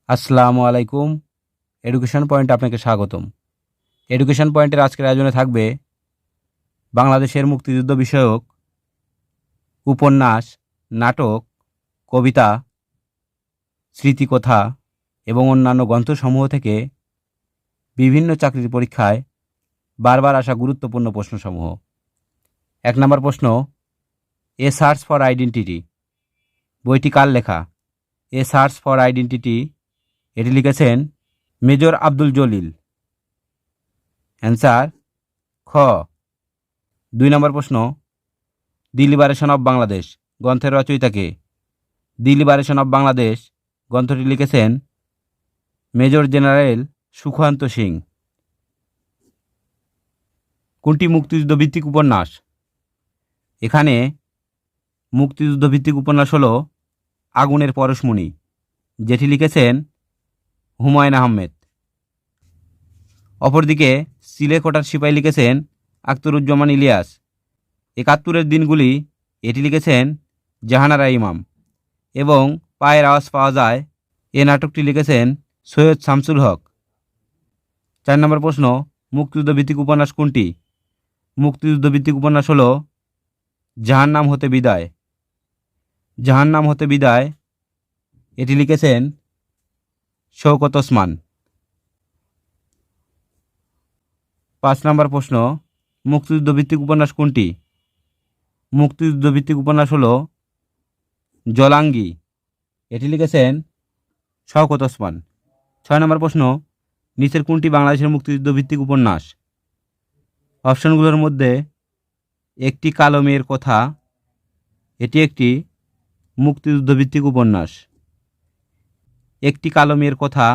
আসসালামু আলাইকুম। এডুকেশন পয়েন্টে আপনাকে স্বাগতম। এডুকেশন পয়েন্টের আজকের আয়োজনে থাকবে বাংলাদেশের মুক্তিযুদ্ধ বিষয়ক উপন্যাস, নাটক, কবিতা, স্মৃতিকথা এবং অন্যান্য গ্রন্থসমূহ থেকে বিভিন্ন চাকরির পরীক্ষায় বারবার আসা গুরুত্বপূর্ণ প্রশ্নসমূহ। ১ নম্বর প্রশ্ন, এ সার্চ ফর আইডেন্টিটি বইটি কার লেখা? এ সার্চ ফর আইডেন্টিটি এটি লিখেছেন মেজর আব্দুল জলিল। অ্যান্সার খ। ২ নম্বর প্রশ্ন, দি লিবারেশন অব বাংলাদেশ গ্রন্থের রচয়িতা কে? দি লিবারেশন অব বাংলাদেশ গ্রন্থটি লিখেছেন মেজর জেনারেল সুখান্ত সিং। কোনটি মুক্তিযুদ্ধ ভিত্তিক উপন্যাস? এখানে মুক্তিযুদ্ধ ভিত্তিক উপন্যাস হল আগুনের পরশমণি, যেটি লিখেছেন হুমায়ুন আহমেদ। অপরদিকে সিলেকোটার সিপাহী লিখেছেন আখতারুজ্জামান ইলিয়াস। ৭১-এর দিনগুলি এটি লিখেছেন জাহানারা ইমাম এবং পায়ের আওয়াজ পাওয়া যায় এ নাটকটি লিখেছেন সৈয়দ শামসুল হক। ৪ নম্বর প্রশ্ন, মুক্তিযুদ্ধ ভিত্তিক উপন্যাস কোনটি? মুক্তিযুদ্ধ ভিত্তিক উপন্যাস হল জাহান্নাম হতে বিদায়। জাহান্নাম হতে বিদায় এটি লিখেছেন শওকত ওসমান। ৫ নম্বর প্রশ্ন, মুক্তিযুদ্ধ ভিত্তিক উপন্যাস কোনটি? মুক্তিযুদ্ধ ভিত্তিক উপন্যাস হল জলাঙ্গি, এটি লিখেছেন শওকত ওসমান। ৬ নম্বর প্রশ্ন, নিচের কোনটি বাংলাদেশের মুক্তিযুদ্ধ ভিত্তিক উপন্যাস? অপশনগুলোর মধ্যে একটি কালো মেয়ের কথা এটি একটি মুক্তিযুদ্ধ ভিত্তিক উপন্যাস। একটি কালো মেয়ের কথা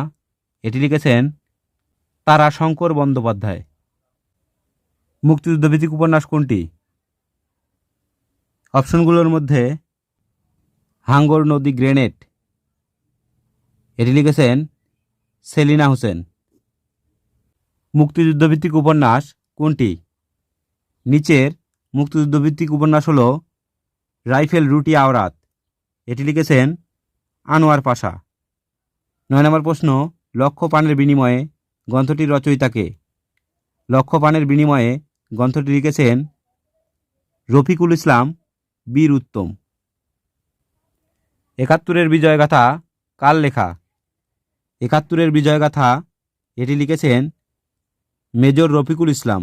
এটি লিখেছেন তারাশঙ্কর বন্দ্যোপাধ্যায়। মুক্তিযুদ্ধ ভিত্তিক উপন্যাস কোনটি? অপশনগুলোর মধ্যে হাঙ্গর নদী গ্রেনেড এটি লিখেছেন সেলিনা হোসেন। মুক্তিযুদ্ধ ভিত্তিক উপন্যাস কোনটি? নিচের মুক্তিযুদ্ধ ভিত্তিক উপন্যাস হল রাইফেল রুটি আওরাত, এটি লিখেছেন আনোয়ার পাশা। ৯ নম্বর প্রশ্ন, লক্ষ পানের বিনিময়ে গ্রন্থটির রচয়িতা কে? লক্ষ পানের বিনিময়ে গ্রন্থটি লিখেছেন রফিকুল ইসলাম বীর উত্তম। ৭১-এর বিজয়গাথা কার লেখা? ৭১-এর বিজয়গাথা এটি লিখেছেন major Rafiqul Islam.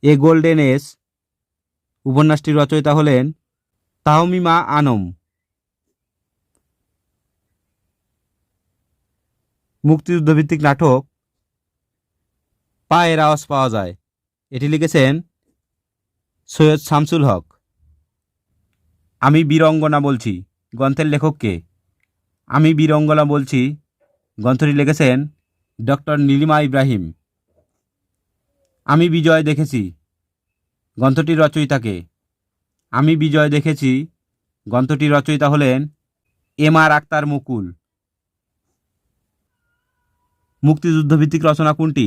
A Golden Age উপন্যাসটির রচয়িতা হলেন তাহমিমা আনম। মুক্তিযুদ্ধ ভিত্তিক নাটক পায়ের আওয়াজ পাওয়া যায়, এটি লিখেছেন সৈয়দ শামসুল হক। আমি বীরঙ্গনা বলছি গ্রন্থের লেখক কে? আমি বীরঙ্গনা বলছি গ্রন্থটি লিখেছেন ডক্টর নীলিমা ইব্রাহিম। আমি বিজয় দেখেছি গ্রন্থটির রচয়িতা কে? আমি বিজয় দেখেছি গ্রন্থটির রচয়িতা হলেন এম.আর. আক্তার মুকুল। মুক্তিযুদ্ধ ভিত্তিক রচনা কোনটি?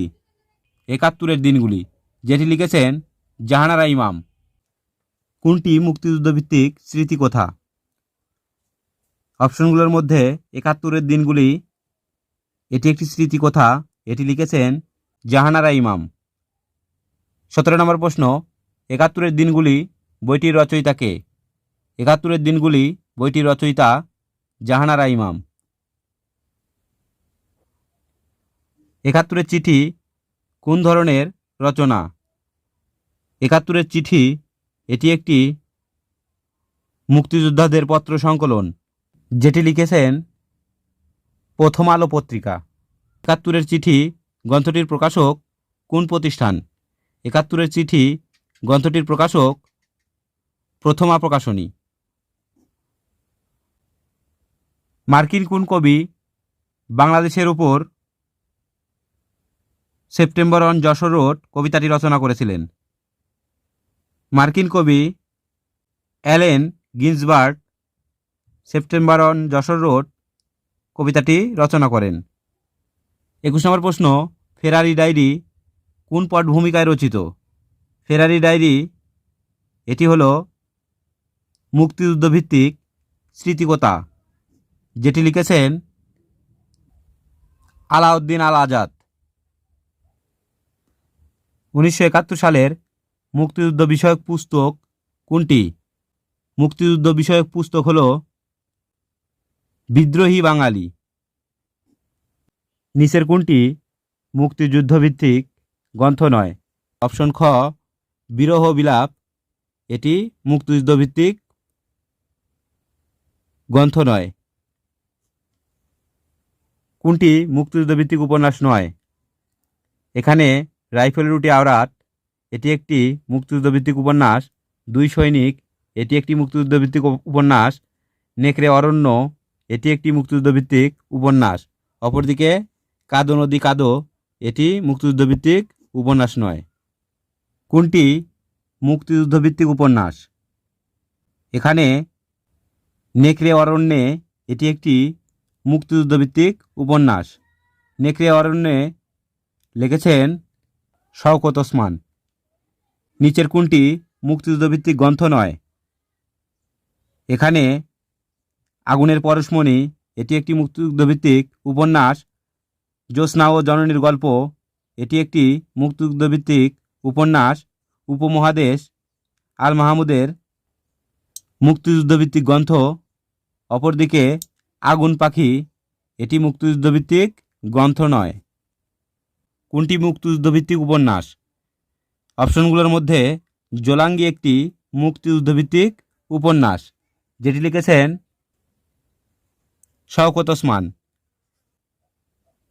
৭১-এর দিনগুলি, যেটি লিখেছেন জাহানারা ইমাম। কোনটি মুক্তিযুদ্ধ ভিত্তিক স্মৃতিকথা? অপশনগুলোর মধ্যে ৭১-এর দিনগুলি এটি একটি স্মৃতিকথা, এটি লিখেছেন জাহানারা ইমাম। ১৭ নম্বর প্রশ্ন, ৭১-এর দিনগুলি বইটির রচয়িতা কে? ৭১-এর দিনগুলি বইটির রচয়িতা জাহানারা ইমাম। ৭১-এর চিঠি কোন ধরনের রচনা? ৭১-এর চিঠি এটি একটি মুক্তিযোদ্ধাদের পত্র সংকলন, যেটি লিখেছেন প্রথম আলো পত্রিকা। ৭১-এর চিঠি গ্রন্থটির প্রকাশক কোন প্রতিষ্ঠান? ৭১-এর চিঠি গ্রন্থটির প্রকাশক প্রথমা প্রকাশনী। মার্কিন কোন কবি বাংলাদেশের উপর সেপ্টেম্বর অন যশোর রোড কবিতাটি রচনা করেছিলেন? মার্কিন কবি Allen Ginsberg September on Jessore road কবিতাটি রচনা করেন। ২১ নম্বর প্রশ্ন, ফেরারি ডায়েরি কোন পটভূমিকায় রচিত? ফেরারি ডায়েরি এটি হল মুক্তিযুদ্ধ ভিত্তিক স্মৃতিকথা, যেটি লিখেছেন আলাউদ্দিন আল আজাদ। 1971 সালের মুক্তিযুদ্ধ বিষয়ক পুস্তক কোনটি? মুক্তিযুদ্ধ বিষয়ক পুস্তক হল বিদ্রোহী বাঙালি। নিচের কোনটি মুক্তিযুদ্ধভিত্তিক গ্রন্থ নয়? অপশন খ বিরহ বিলাপ, এটি মুক্তিযুদ্ধভিত্তিক গ্রন্থ নয়। কোনটি মুক্তিযুদ্ধভিত্তিক উপন্যাস নয়? এখানে রাইফেল রুটি আওরাত, এটি একটি মুক্তিযুদ্ধভিত্তিক উপন্যাস। দুই সৈনিক, এটি একটি মুক্তিযুদ্ধভিত্তিক উপন্যাস। নেকড়ে অরণ্য, এটি একটি মুক্তিযুদ্ধভিত্তিক উপন্যাস। অপরদিকে কাদো নদী কাদো, এটি মুক্তিযুদ্ধভিত্তিক উপন্যাস নয়। কোনটি মুক্তিযুদ্ধভিত্তিক উপন্যাস? এখানে নেকড়ে অরণ্যে, এটি একটি মুক্তিযুদ্ধভিত্তিক উপন্যাস। নেকড়ে অরণ্যে লিখেছেন শওকত ওসমান। নিচের কোনটি মুক্তিযুদ্ধভিত্তিক গ্রন্থ নয়? এখানে আগুনের পরশমণি, এটি একটি মুক্তিযুদ্ধভিত্তিক উপন্যাস। জ্যোৎস্না ও জননীর গল্প, এটি একটি মুক্তিযুদ্ধভিত্তিক উপন্যাস। উপমহাদেশ আল মাহমুদের মুক্তিযুদ্ধভিত্তিক গ্রন্থ। অপরদিকে আগুন পাখি, এটি মুক্তিযুদ্ধভিত্তিক গ্রন্থ নয়। কোনটি মুক্তিযুদ্ধভিত্তিক উপন্যাস? অপশনগুলোর মধ্যে জোলাঙ্গি একটি মুক্তিযুদ্ধভিত্তিক উপন্যাস, যেটি লিখেছেন শওকত ওসমান।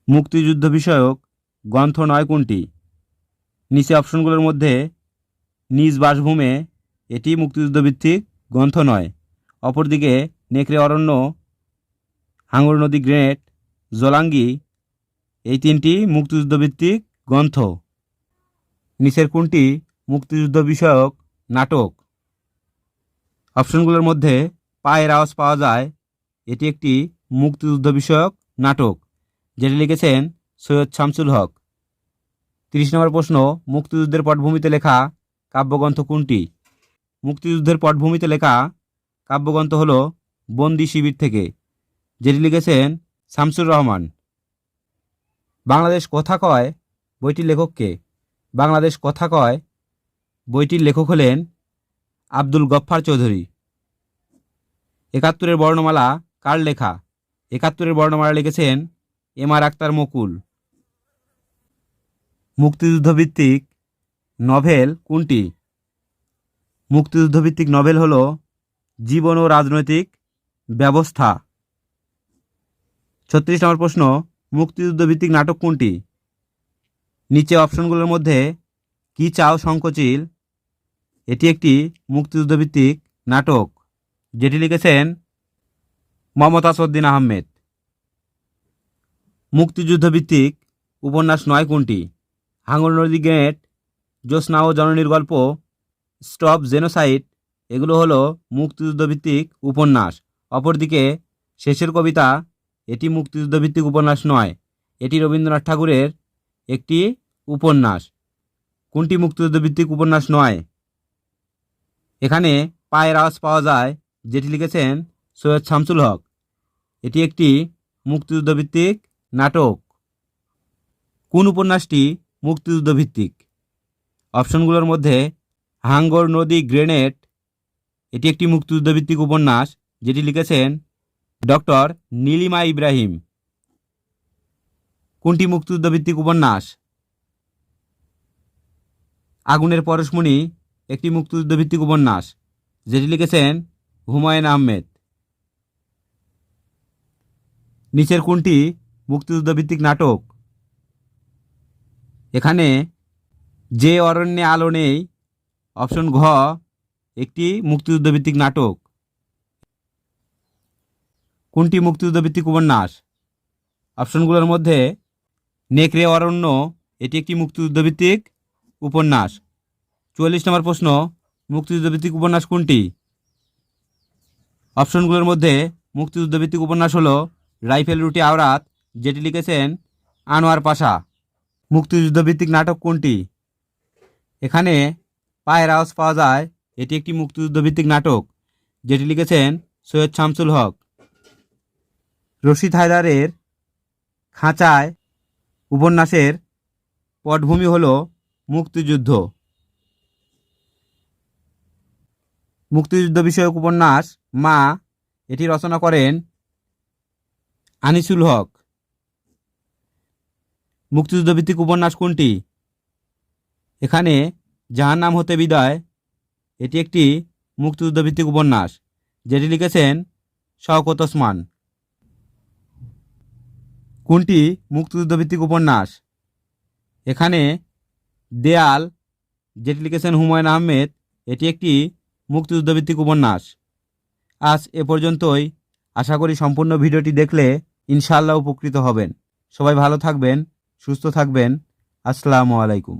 মুক্তিযুদ্ধ বিষয়ক গ্রন্থ নয় কোনটি? নিচে অপশনগুলোর মধ্যে নিজ বাসভূমে, এটি মুক্তিযুদ্ধভিত্তিক গ্রন্থ নয়। অপরদিকে নেকড়ে অরণ্য, হাঙ্গর নদী গ্রেনেড, জোলাঙ্গি, এই তিনটি মুক্তিযুদ্ধভিত্তিক গ্রন্থ। নিচের কোনটি মুক্তিযুদ্ধ বিষয়ক নাটক? অপশনগুলোর মধ্যে পায়ের আওয়াজ পাওয়া যায়, এটি একটি মুক্তিযুদ্ধ বিষয়ক নাটক, যেটি লিখেছেন সৈয়দ শামসুল হক। 30 নম্বর প্রশ্ন, মুক্তিযুদ্ধের পটভূমিতে লেখা কাব্যগ্রন্থ কোনটি? মুক্তিযুদ্ধের পটভূমিতে লেখা কাব্যগ্রন্থ হল বন্দি শিবির থেকে, যেটি লিখেছেন শামসুর রহমান। বাংলাদেশ কথা কয় বইটির লেখক কে? বাংলাদেশ কথা কয় বইটির লেখক হলেন আব্দুল গফফার চৌধুরী। 71-এর বর্ণমালা কার লেখা? 71-এর বর্ণমালা লিখেছেন এম.আর. আখতার মুকুল। মুক্তিযুদ্ধভিত্তিক নভেল কোনটি? মুক্তিযুদ্ধভিত্তিক নভেল হল জীবন ও রাজনৈতিক ব্যবস্থা। 36 নম্বর প্রশ্ন, মুক্তিযুদ্ধভিত্তিক নাটক কোনটি? নিচে অপশনগুলোর মধ্যে কি চাও শঙ্খচিল, এটি একটি মুক্তিযুদ্ধভিত্তিক নাটক, যেটি লিখেছেন মোহাম্মদ আসউদ্দিন আহমেদ। মুক্তিযুদ্ধভিত্তিক উপন্যাস নয় কোনটি? হাঙ্গর নদী গ্রেনেড, জ্যোৎস্না ও জননীর গল্প, স্টপ জেনোসাইড, এগুলো হলো মুক্তিযুদ্ধভিত্তিক উপন্যাস। অপরদিকে শেষের কবিতা, এটি মুক্তিযুদ্ধভিত্তিক উপন্যাস নয়, এটি রবীন্দ্রনাথ ঠাকুরের একটি উপন্যাস। কোনটি মুক্তিযুদ্ধভিত্তিক উপন্যাস নয়? এখানে পায়ের আওয়াজ পাওয়া যায়, যেটি লিখেছেন সৈয়দ শামসুল হক, এটি একটি মুক্তিযুদ্ধভিত্তিক নাটক। কোন উপন্যাসটি মুক্তিযুদ্ধভিত্তিক? অপশনগুলোর মধ্যে হাঙ্গর নদী গ্রেনেড, এটি একটি মুক্তিযুদ্ধভিত্তিক উপন্যাস, যেটি লিখেছেন ডক্টর নীলিমা ইব্রাহিম। কোনটি মুক্তিযুদ্ধভিত্তিক উপন্যাস? আগুনের পরশমণি একটি মুক্তিযুদ্ধভিত্তিক উপন্যাস, যেটি লিখেছেন হুমায়ুন আহমেদ। নিচের কোনটি মুক্তিযুদ্ধভিত্তিক নাটক? এখানে যে অরণ্যে আলো নেই, অপশন ঘ একটি মুক্তিযুদ্ধভিত্তিক নাটক। কোনটি মুক্তিযুদ্ধভিত্তিক উপন্যাস? অপশনগুলোর মধ্যে নেকড়ে অরণ্য, এটি একটি মুক্তিযুদ্ধভিত্তিক উপন্যাস। 44 নম্বর প্রশ্ন, মুক্তিযুদ্ধভিত্তিক উপন্যাস কোনটি? অপশনগুলোর মধ্যে মুক্তিযুদ্ধভিত্তিক উপন্যাস হলো রাইফেল রুটি আওরাত, যেটি লিখেছেন আনোয়ার পাশা। মুক্তিযুদ্ধভিত্তিক নাটক কোনটি? এখানে পায়ের আওয়াজ পাওয়া যায়, এটি একটি মুক্তিযুদ্ধভিত্তিক নাটক, যেটি লিখেছেন সৈয়দ শামসুল হক। রশিদ হায়দারের খাঁচায় উপন্যাসের পটভূমি হল মুক্তিযুদ্ধ। মুক্তিযুদ্ধ বিষয়ক উপন্যাস মা, এটি রচনা করেন আনিসুল হক। মুক্তিযুদ্ধ ভিত্তিক উপন্যাস কোনটি? এখানে জাহান্নাম হতে বিদায়, এটি একটি মুক্তিযুদ্ধ ভিত্তিক উপন্যাস যেটি লিখেছেন শওকত ওসমান। কোনটি মুক্তিযুদ্ধ ভিত্তিক উপন্যাস? এখানে দেয়াল, যেটি লিখেছেন হুমায়ুন আহমেদ, এটি একটি মুক্তিযুদ্ধ ভিত্তিক উপন্যাস। আজ এ পর্যন্তই। আশা করি সম্পূর্ণ ভিডিওটি দেখলে ইনশাআল্লাহ উপকৃত হবেন। সবাই ভালো থাকবেন, সুস্থ থাকবেন। আসসালামু আলাইকুম।